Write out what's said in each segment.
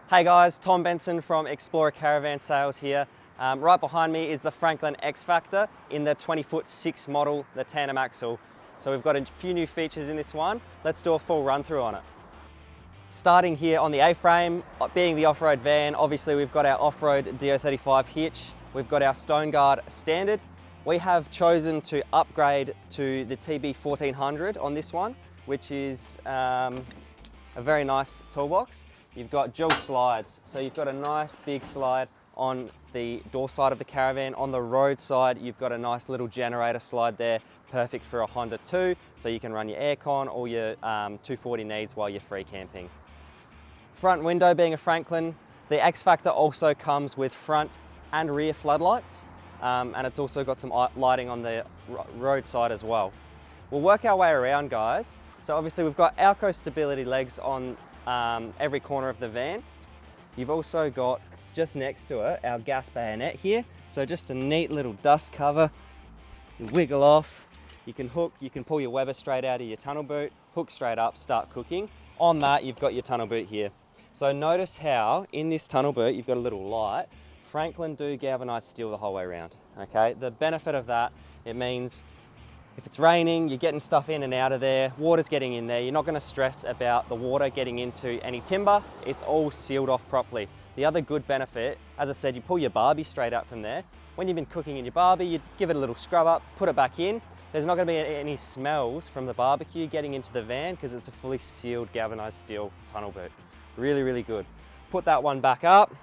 Hey guys, Tom Benson from Explorer Caravan Sales here. Right behind me is the Franklin X Factor in the 20'6" model, the tandem axle. So we've got a few new features in this one. Let's do a full run through on it. Starting here on the A-frame, being the off-road van, obviously we've got our off-road DO35 hitch. We've got our Stone Guard standard. We have chosen to upgrade to the TB 1400 on this one, which is a very nice toolbox. You've got dual slides, so you've got a nice big slide on the door side of the caravan. On the road side, you've got a nice little generator slide there, perfect for a Honda 2, so you can run your aircon or your 240 needs while you're free camping. Front window being a Franklin, the X Factor also comes with front and rear floodlights, and it's also got some lighting on the road side as well. We'll work our way around, guys. So obviously we've got ALKO stability legs on every corner of the van. You've also got, just next to it, our gas bayonet here. So just a neat little dust cover. You wiggle off, you can hook, you can pull your Weber straight out of your tunnel boot, hook straight up, start cooking. On that, you've got your tunnel boot here. So notice how in this tunnel boot, you've got a little light. Franklin do galvanized steel the whole way around, okay? The benefit of that, it means if it's raining, you're getting stuff in and out of there, water's getting in there, you're not gonna stress about the water getting into any timber, it's all sealed off properly. The other good benefit, as I said, you pull your barbie straight out from there. When you've been cooking in your barbie, you give it a little scrub up, put it back in. There's not gonna be any smells from the barbecue getting into the van because it's a fully sealed galvanized steel tunnel boot. Really, really good. Put that one back up.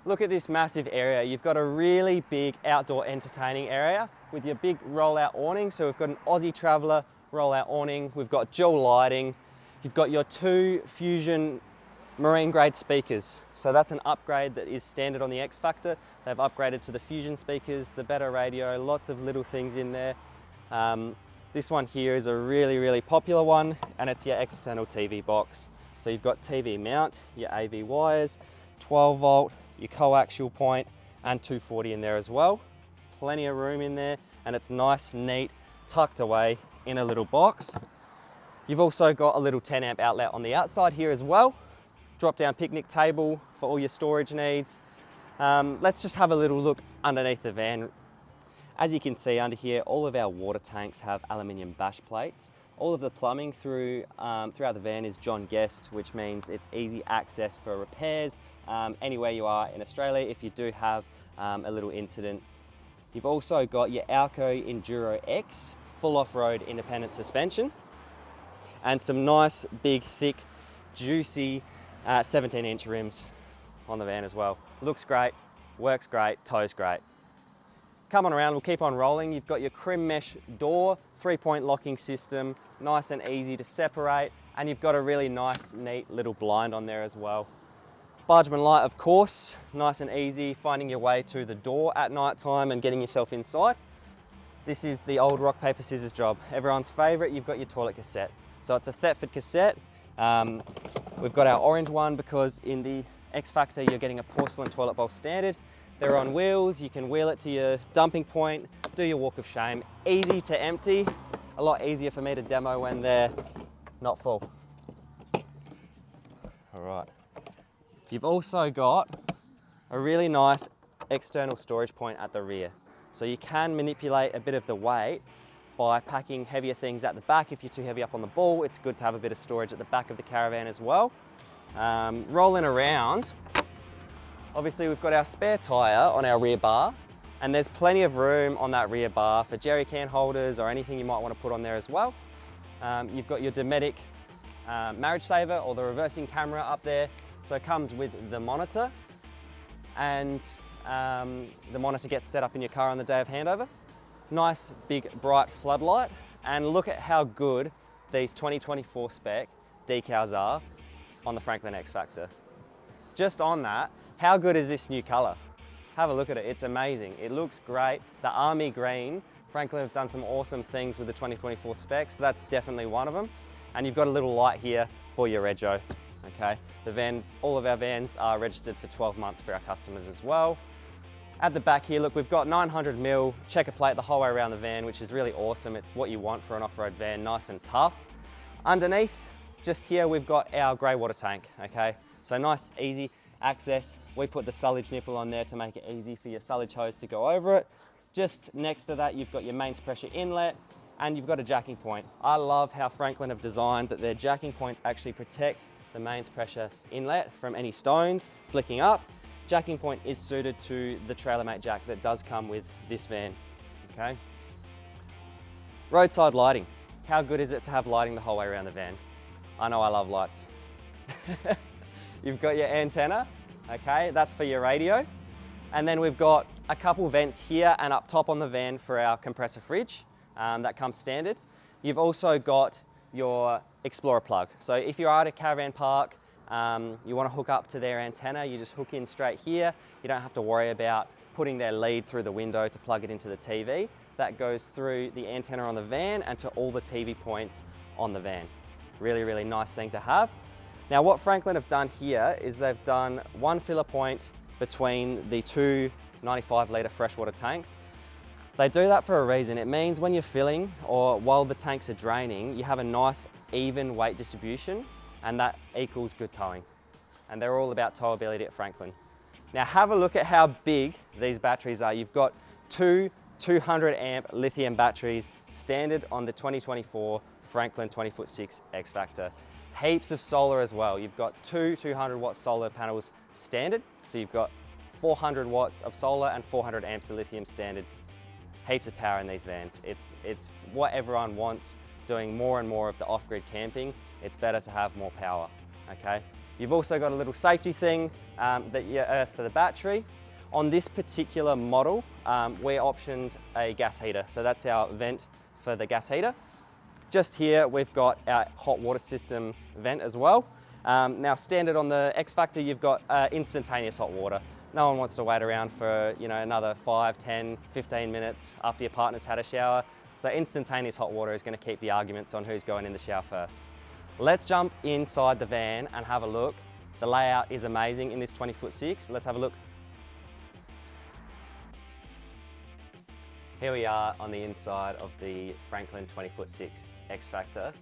Look at this massive area. You've got a really big outdoor entertaining area with your big rollout awning. So we've got an Aussie Traveller rollout awning. We've got dual lighting. You've got your 2 Fusion marine grade speakers. So that's an upgrade that is standard on the X Factor. They've upgraded to the Fusion speakers, the better radio, lots of little things in there. This one here is a really, really popular one, and it's your external TV box. So you've got TV mount, your AV wires, 12 volt, your coaxial point, and 240 in there as well. Plenty of room in there, and it's nice, neat, tucked away in a little box. You've also got a little 10 amp outlet on the outside here as well. Drop down picnic table for all your storage needs. Let's just have a little look underneath the van. As you can see under here, all of our water tanks have aluminium bash plates. All of the plumbing throughout the van is John Guest, which means it's easy access for repairs anywhere you are in Australia if you do have a little incident. You've also got your ALKO Enduro X full off-road independent suspension and some nice, big, thick, juicy 17-inch rims on the van as well. Looks great, works great, tows great. Come on around, we'll keep on rolling. You've got your crim mesh door, 3-point locking system, nice and easy to separate, and you've got a really nice, neat little blind on there as well. Bargeman light, of course, nice and easy, finding your way to the door at night time and getting yourself inside. This is the old rock, paper, scissors job. Everyone's favorite, you've got your toilet cassette. So it's a Thetford cassette. We've got our orange one because in the X Factor, you're getting a porcelain toilet bowl standard. They're on wheels, you can wheel it to your dumping point, do your walk of shame. Easy to empty, a lot easier for me to demo when they're not full. All right. You've also got a really nice external storage point at the rear. So you can manipulate a bit of the weight by packing heavier things at the back. If you're too heavy up on the ball, it's good to have a bit of storage at the back of the caravan as well. Rolling around, obviously we've got our spare tyre on our rear bar, and there's plenty of room on that rear bar for jerry can holders or anything you might want to put on there as well. You've got your Dometic marriage saver or the reversing camera up there. So it comes with the monitor, and the monitor gets set up in your car on the day of handover. Nice big bright floodlight, and look at how good these 2024 spec decals are on the Franklin X Factor. Just on that, how good is this new color? Have a look at it, it's amazing. It looks great. The army green, Franklin have done some awesome things with the 2024 specs. That's definitely one of them. And you've got a little light here for your rego, okay? The van, all of our vans are registered for 12 months for our customers as well. At the back here, look, we've got 900mm checker plate the whole way around the van, which is really awesome. It's what you want for an off-road van, nice and tough. Underneath, just here, we've got our grey water tank, okay? So nice, easy access. We put the sullage nipple on there to make it easy for your sullage hose to go over it. Just next to that, you've got your mains pressure inlet and you've got a jacking point. I love how Franklin have designed that their jacking points actually protect the mains pressure inlet from any stones flicking up. Jacking point is suited to the TrailerMate jack that does come with this van, okay? Roadside lighting. How good is it to have lighting the whole way around the van? I know I love lights. You've got your antenna, okay? That's for your radio. And then we've got a couple vents here and up top on the van for our compressor fridge that comes standard. You've also got your Explorer plug. So if you're at a caravan park, you want to hook up to their antenna, you just hook in straight here. You don't have to worry about putting their lead through the window to plug it into the TV. That goes through the antenna on the van and to all the TV points on the van. Really, really nice thing to have. Now what Franklin have done here is they've done one filler point between the two 95 litre freshwater tanks. They do that for a reason. It means when you're filling or while the tanks are draining, you have a nice even weight distribution and that equals good towing. And they're all about towability at Franklin. Now have a look at how big these batteries are. You've got two 200 amp lithium batteries standard on the 2024 Franklin 20'6" X Factor. Heaps of solar as well. You've got two 200 watt solar panels standard. So you've got 400 watts of solar and 400 amps of lithium standard. Heaps of power in these vans. It's what everyone wants, doing more and more of the off-grid camping. It's better to have more power, okay? You've also got a little safety thing that you earth for the battery. On this particular model, we optioned a gas heater. So that's our vent for the gas heater. Just here, we've got our hot water system vent as well. Now standard on the X Factor, you've got instantaneous hot water. No one wants to wait around for another 5, 10, 15 minutes after your partner's had a shower. So instantaneous hot water is going to keep the arguments on who's going in the shower first. Let's jump inside the van and have a look. The layout is amazing in this 20'6". Let's have a look. Here we are on the inside of the Franklin 20'6" X Factor.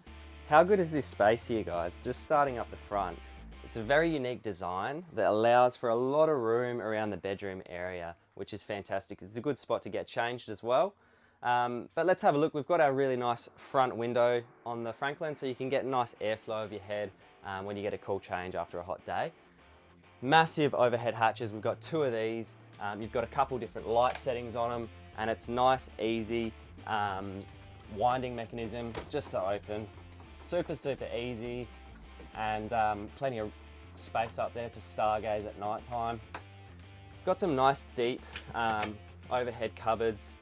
How good is this space here, guys? Just starting up the front. It's a very unique design that allows for a lot of room around the bedroom area, which is fantastic. It's a good spot to get changed as well. But let's have a look. We've got our really nice front window on the Franklin, so you can get nice airflow of your head when you get a cool change after a hot day. Massive overhead hatches. We've got two of these. You've got a couple different light settings on them, and it's nice, easy winding mechanism just to open. Super, super easy, and plenty of space up there to stargaze at night time. Got some nice deep overhead cupboards.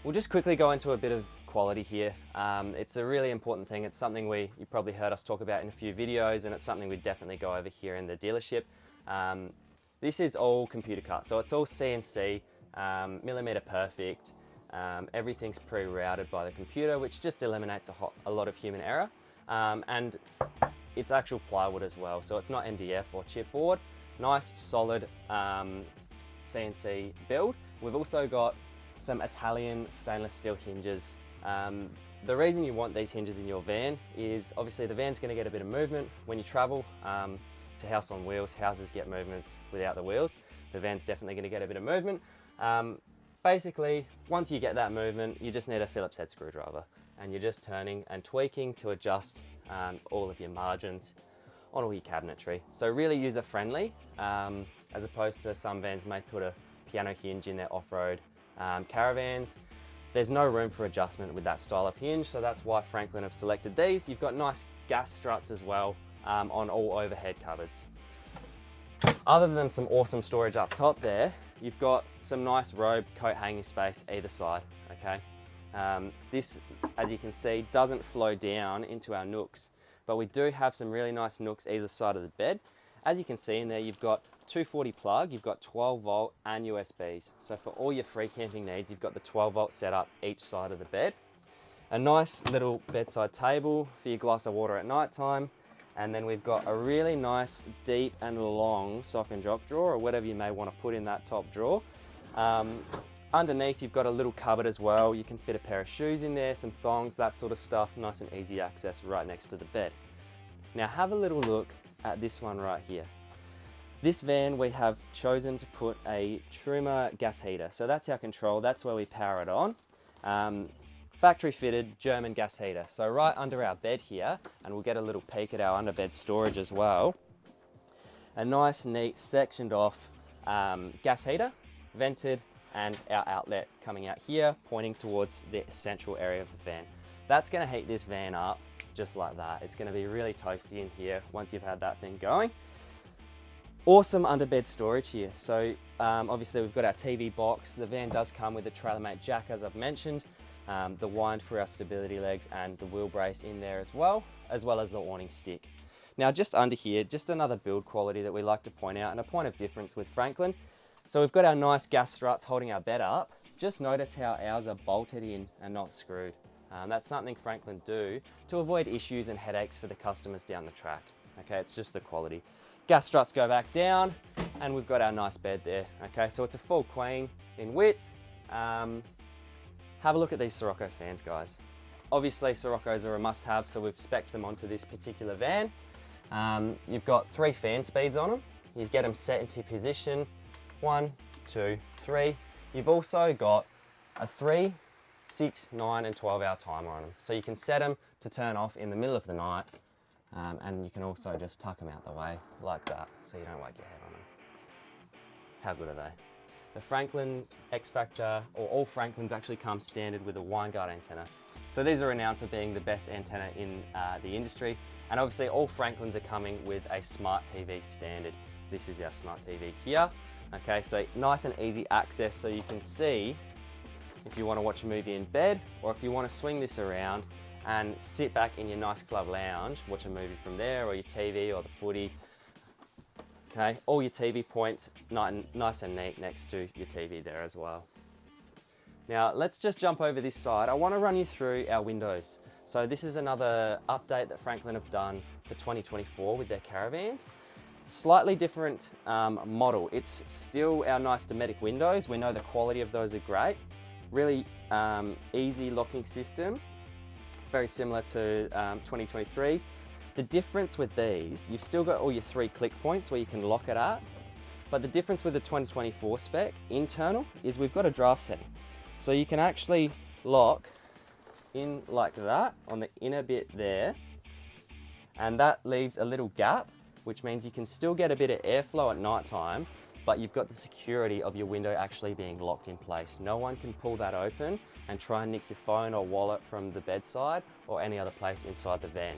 We'll just quickly go into a bit of quality here. It's a really important thing. It's something you probably heard us talk about in a few videos, and it's something we definitely go over here in the dealership. This is all computer cut, so it's all CNC, millimeter perfect. Everything's pre-routed by the computer, which just eliminates a lot of human error. And it's actual plywood as well, so it's not MDF or chipboard. Nice, solid CNC build. We've also got some Italian stainless steel hinges. The reason you want these hinges in your van is obviously the van's going to get a bit of movement when you travel. It's a house on wheels. Houses get movements without the wheels. The van's definitely going to get a bit of movement. Basically, once you get that movement, you just need a Phillips head screwdriver, and you're just turning and tweaking to adjust all of your margins on all your cabinetry. So really user friendly, as opposed to some vans may put a piano hinge in their off-road caravans. There's no room for adjustment with that style of hinge, so that's why Franklin have selected these. You've got nice gas struts as well on all overhead cupboards. Other than some awesome storage up top there, you've got some nice robe coat hanging space either side, okay? This, as you can see, doesn't flow down into our nooks, but we do have some really nice nooks either side of the bed. As you can see in there, you've got 240 plug, you've got 12 volt and USBs. So for all your free camping needs, you've got the 12 volt setup each side of the bed. A nice little bedside table for your glass of water at night time. And then we've got a really nice, deep and long sock and drop drawer, or whatever you may want to put in that top drawer. Underneath, you've got a little cupboard as well. You can fit a pair of shoes in there, some thongs, that sort of stuff. Nice and easy access right next to the bed. Now have a little look at this one right here. This van, we have chosen to put a Truma gas heater. So that's our control, that's where we power it on. Factory fitted German gas heater. So right under our bed here, and we'll get a little peek at our underbed storage as well. A nice, neat, sectioned off gas heater, vented, and our outlet coming out here, pointing towards the central area of the van. That's gonna heat this van up just like that. It's gonna be really toasty in here once you've had that thing going. Awesome underbed storage here. So obviously we've got our TV box. The van does come with a trailer mate jack, as I've mentioned. The wind for our stability legs and the wheel brace in there as well as the awning stick. Now just under here, just another build quality that we like to point out and a point of difference with Franklin. So we've got our nice gas struts holding our bed up. Just notice how ours are bolted in and not screwed. That's something Franklin do to avoid issues and headaches for the customers down the track. Okay, it's just the quality. Gas struts go back down and we've got our nice bed there. Okay, so it's a full queen in width. Have a look at these Sirocco fans, guys. Obviously Siroccos are a must-have, so we've spec'd them onto this particular van. You've got 3 fan speeds on them. You get them set into position, 1, 2, 3. You've also got a 3, 6, 9 and 12 hour timer on them. So you can set them to turn off in the middle of the night, and you can also just tuck them out the way like that, so you don't wake your head on them. How good are they? The Franklin X Factor, or all Franklins, actually come standard with a wineguard antenna. So these are renowned for being the best antenna in the industry. And obviously all Franklins are coming with a smart TV standard. This is our smart TV here. Okay, so nice and easy access, so you can see if you want to watch a movie in bed, or if you want to swing this around and sit back in your nice club lounge, watch a movie from there, or your TV or the footy. Okay, all your TV points nice and neat next to your TV there as well. Now let's just jump over this side. I want to run you through our windows. So this is another update that Franklin have done for 2024 with their Caravans. Slightly different model. It's still our nice Dometic windows. We know the quality of those are great. Really easy locking system, very similar to 2023's. The difference with these, you've still got all your 3 click points where you can lock it at, but the difference with the 2024 spec internal is we've got a draft setting. So you can actually lock in like that on the inner bit there, and that leaves a little gap, which means you can still get a bit of airflow at night time, but you've got the security of your window actually being locked in place. No one can pull that open and try and nick your phone or wallet from the bedside or any other place inside the van.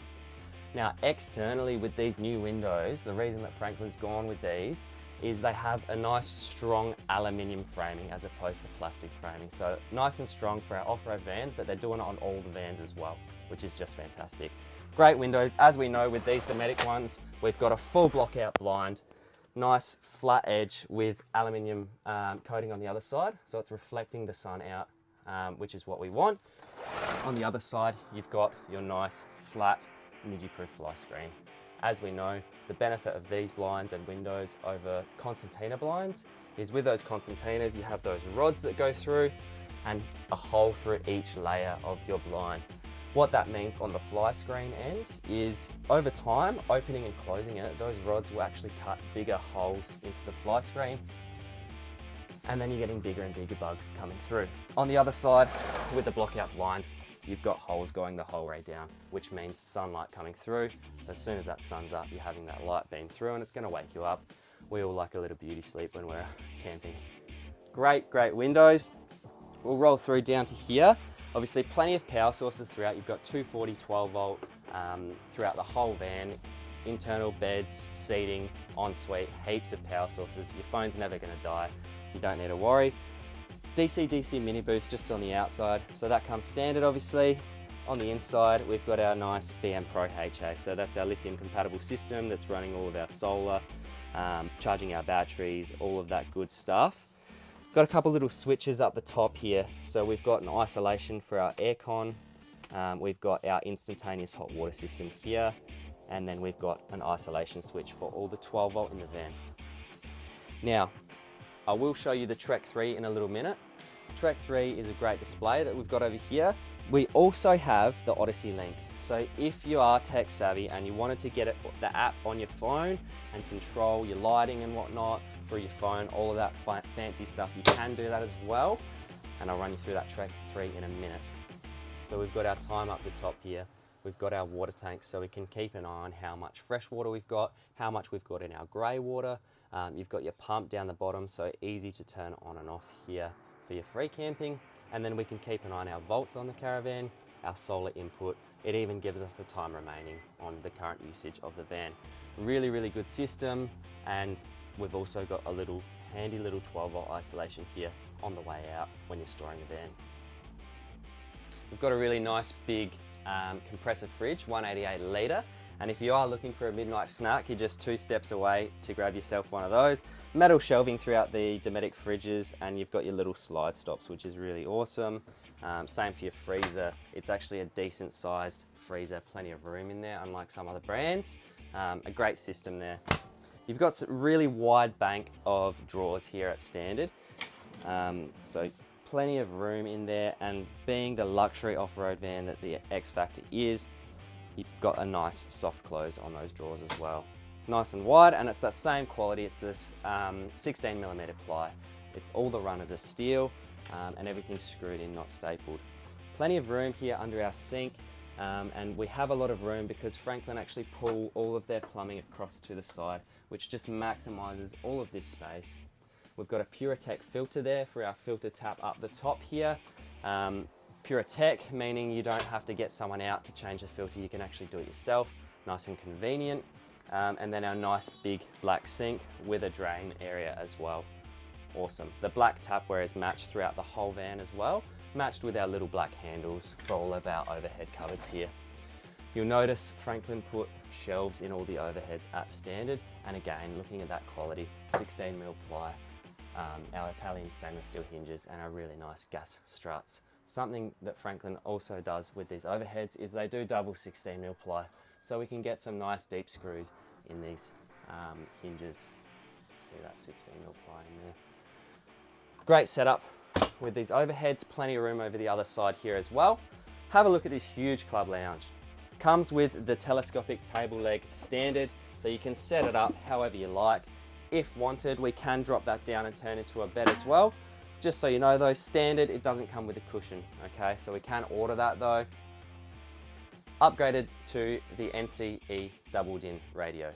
Now externally with these new windows, the reason that Franklin's gone with these is they have a nice strong aluminium framing as opposed to plastic framing. So nice and strong for our off-road vans, but they're doing it on all the vans as well, which is just fantastic. Great windows. As we know with these Dometic ones, we've got a full block out blind, nice flat edge with aluminium coating on the other side. So it's reflecting the sun out, which is what we want. On the other side, you've got your nice flat midgy-proof fly screen. As we know, the benefit of these blinds and windows over concertina blinds is with those concertinas, you have those rods that go through and a hole through each layer of your blind. What that means on the fly screen end is over time, opening and closing it, those rods will actually cut bigger holes into the fly screen, and then you're getting bigger and bigger bugs coming through. On the other side, with the block out blind, you've got holes going the whole way down, which means sunlight coming through. So as soon as that sun's up, you're having that light beam through and it's gonna wake you up. We all like a little beauty sleep when we're camping. Great, great windows. We'll roll through down to here. Obviously plenty of power sources throughout. You've got 240 12 volt throughout the whole van, internal beds, seating, ensuite, heaps of power sources. Your phone's never gonna die. You don't need to worry. DC mini boost just on the outside, so that comes standard obviously. On the inside, we've got our nice BM Pro HA, so that's our lithium compatible system that's running all of our solar, charging our batteries, all of that good stuff. Got a couple little switches up the top here, so we've got an isolation for our aircon, we've got our instantaneous hot water system here, and then we've got an isolation switch for all the 12 volt in the van. Now, I will show you the Trek 3 in a little minute. Trek 3 is a great display that we've got over here. We also have the Odyssey link. So if you are tech savvy and you wanted to get the app on your phone and control your lighting and whatnot through your phone, all of that fancy stuff, you can do that as well. And I'll run you through that Trek 3 in a minute. So we've got our time up the top here. We've got our water tanks, so we can keep an eye on how much fresh water we've got, how much we've got in our grey water. You've got your pump down the bottom, so easy to turn on and off here for your free camping. And then we can keep an eye on our volts on the Caravan, our solar input. It even gives us the time remaining on the current usage of the van. Really, really good system. And we've also got a handy little 12-volt isolation here on the way out when you're storing the van. We've got a really nice big compressor fridge, 188 litre. And if you are looking for a midnight snack, you're just 2 steps away to grab yourself one of those. Metal shelving throughout the Dometic fridges, and you've got your little slide stops, which is really awesome. Same for your freezer. It's actually a decent sized freezer, plenty of room in there, unlike some other brands. A great system there. You've got some really wide bank of drawers here at standard. So plenty of room in there, and being the luxury off-road van that the X Factor is, you've got a nice soft close on those drawers as well. Nice and wide, and it's that same quality. It's this 16mm ply. All the runners are steel, and everything's screwed in, not stapled. Plenty of room here under our sink, and we have a lot of room because Franklin actually pull all of their plumbing across to the side, which just maximizes all of this space. We've got a PureTech filter there for our filter tap up the top here. PureTech, meaning you don't have to get someone out to change the filter, you can actually do it yourself, nice and convenient. And then our nice big black sink with a drain area as well. Awesome. The black tapware is matched throughout the whole van as well, matched with our little black handles for all of our overhead cupboards here. You'll notice Franklin put shelves in all the overheads at standard, and again, looking at that quality, 16mm ply, our Italian stainless steel hinges, and our really nice gas struts. Something that Franklin also does with these overheads is they do double 16mm ply, so we can get some nice deep screws in these hinges. See that 16mm ply in there. Great setup with these overheads, plenty of room over the other side here as well. Have a look at this huge club lounge. Comes with the telescopic table leg standard, so you can set it up however you like. If wanted, we can drop that down and turn into a bed as well. Just so you know though, standard, it doesn't come with a cushion, okay? So we can order that though. Upgraded to the NCE double din radio.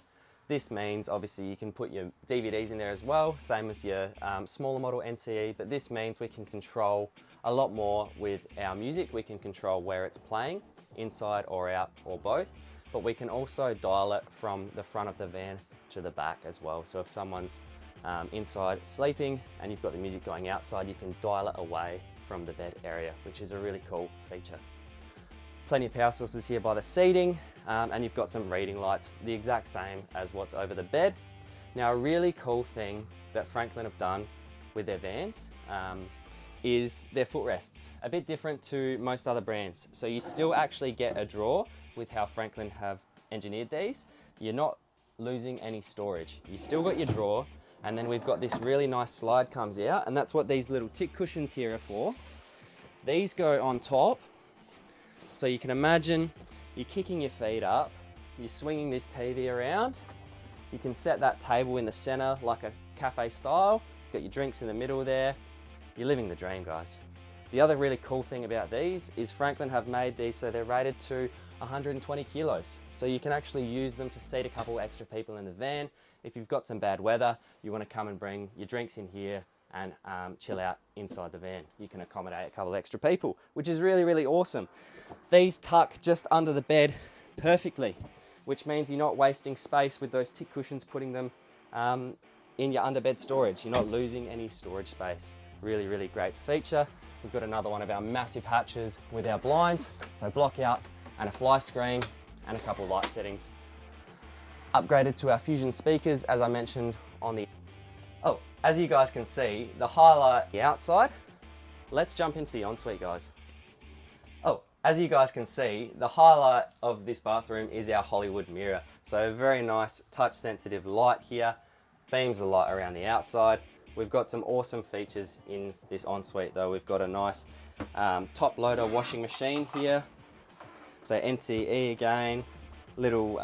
This means obviously you can put your DVDs in there as well, same as your smaller model NCE, but this means we can control a lot more with our music. We can control where it's playing, inside or out or both, but we can also dial it from the front of the van to the back as well. So if someone's inside sleeping and you've got the music going outside, you can dial it away from the bed area, which is a really cool feature. Plenty of power sources here by the seating, and you've got some reading lights, the exact same as what's over the bed. Now, a really cool thing that Franklin have done with their vans is their footrests. A bit different to most other brands. So you still actually get a drawer with how Franklin have engineered these. You're not losing any storage. You still got your drawer, and then we've got this really nice slide comes out, and that's what these little tick cushions here are for. These go on top, so you can imagine you're kicking your feet up, you're swinging this TV around, you can set that table in the center like a cafe style, you've got your drinks in the middle there. You're living the dream, guys. The other really cool thing about these is Franklin have made these so they're rated to 120 kilos. So you can actually use them to seat a couple extra people in the van. If you've got some bad weather, you want to come and bring your drinks in here and chill out inside the van. You can accommodate a couple extra people, which is really, really awesome. These tuck just under the bed perfectly, which means you're not wasting space with those tick cushions, putting them in your underbed storage. You're not losing any storage space. Really, really great feature. We've got another one of our massive hatches with our blinds, so block out and a fly screen and a couple of light settings. Upgraded to our Fusion speakers, as I mentioned on the... Oh, as you guys can see, the highlight the outside. Let's jump into the ensuite, guys. Oh, as you guys can see, the highlight of this bathroom is our Hollywood mirror. So a very nice touch sensitive light here, beams the light around the outside. We've got some awesome features in this ensuite though. We've got a nice top loader washing machine here. So NCE again, little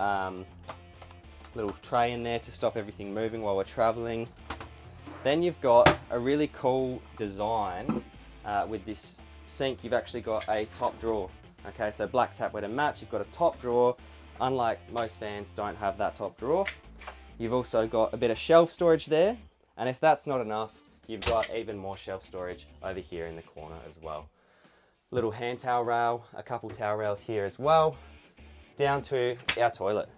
tray in there to stop everything moving while we're traveling. Then you've got a really cool design with this sink. You've actually got a top drawer. Okay, so black tapware to match. You've got a top drawer. Unlike most vans, don't have that top drawer. You've also got a bit of shelf storage there. And if that's not enough, you've got even more shelf storage over here in the corner as well. Little hand towel rail, a couple towel rails here as well, down to our toilet.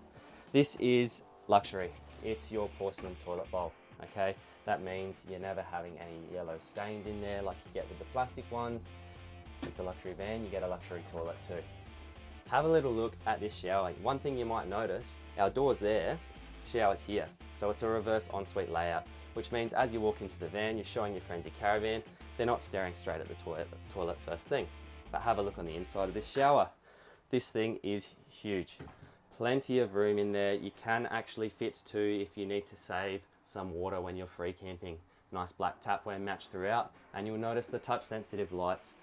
This is luxury. It's your porcelain toilet bowl, okay? That means you're never having any yellow stains in there like you get with the plastic ones. It's a luxury van, you get a luxury toilet too. Have a little look at this shower. One thing you might notice, our door's there, shower's here. So it's a reverse ensuite layout, which means as you walk into the van, you're showing your friends your Caravan, they're not staring straight at the toilet first thing. But have a look on the inside of this shower. This thing is huge. Plenty of room in there. You can actually fit two if you need to save some water when you're free camping. Nice black tapware matched throughout, and you'll notice the touch sensitive lights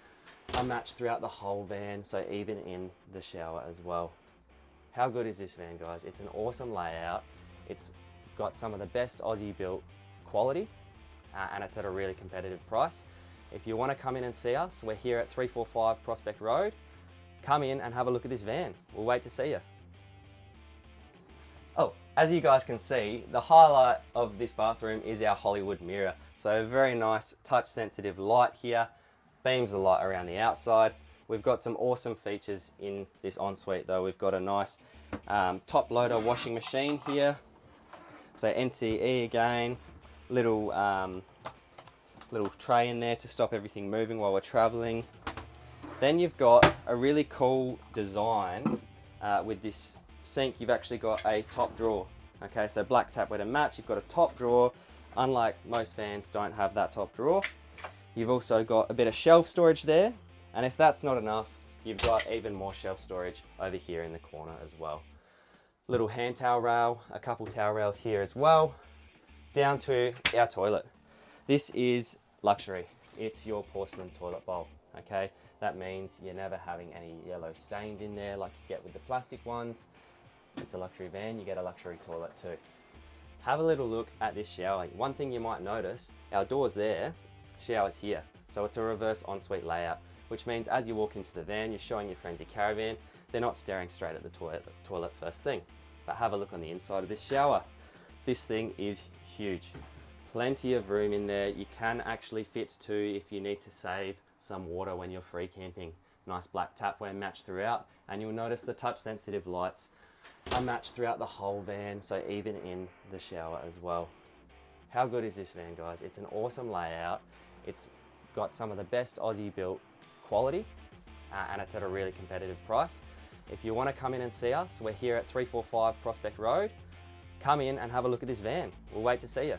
are matched throughout the whole van, so even in the shower as well. How good is this van, guys? It's an awesome layout. It's got some of the best Aussie built quality, and it's at a really competitive price. If you want to come in and see us, we're here at 345 Prospect Road. Come in and have a look at this van. We'll wait to see you. Oh, as you guys can see, the highlight of this bathroom is our Hollywood mirror. So a very nice touch sensitive light here, beams the light around the outside. We've got some awesome features in this ensuite though. We've got a nice top loader washing machine here. So NCE again, little tray in there to stop everything moving while we're traveling. Then you've got a really cool design with this sink. You've actually got a top drawer. Okay, so black tapware to match. You've got a top drawer. Unlike most vans, don't have that top drawer. You've also got a bit of shelf storage there. And if that's not enough, you've got even more shelf storage over here in the corner as well. Little hand towel rail, a couple towel rails here as well, down to our toilet. This is luxury. It's your porcelain toilet bowl, okay? That means you're never having any yellow stains in there like you get with the plastic ones. It's a luxury van, you get a luxury toilet too. Have a little look at this shower. One thing you might notice, our door's there, shower's here. So it's a reverse ensuite layout, which means as you walk into the van, you're showing your friends your Caravan, they're not staring straight at the toilet first thing. But have a look on the inside of this shower. This thing is huge. Plenty of room in there. You can actually fit two if you need to save some water when you're free camping. Nice black tapware matched throughout, and you'll notice the touch sensitive lights are matched throughout the whole van, so even in the shower as well. How good is this van, guys? It's an awesome layout. It's got some of the best Aussie built quality, and it's at a really competitive price. If you want to come in and see us, we're here at 345 Prospect Road. Come in and have a look at this van. We'll wait to see you.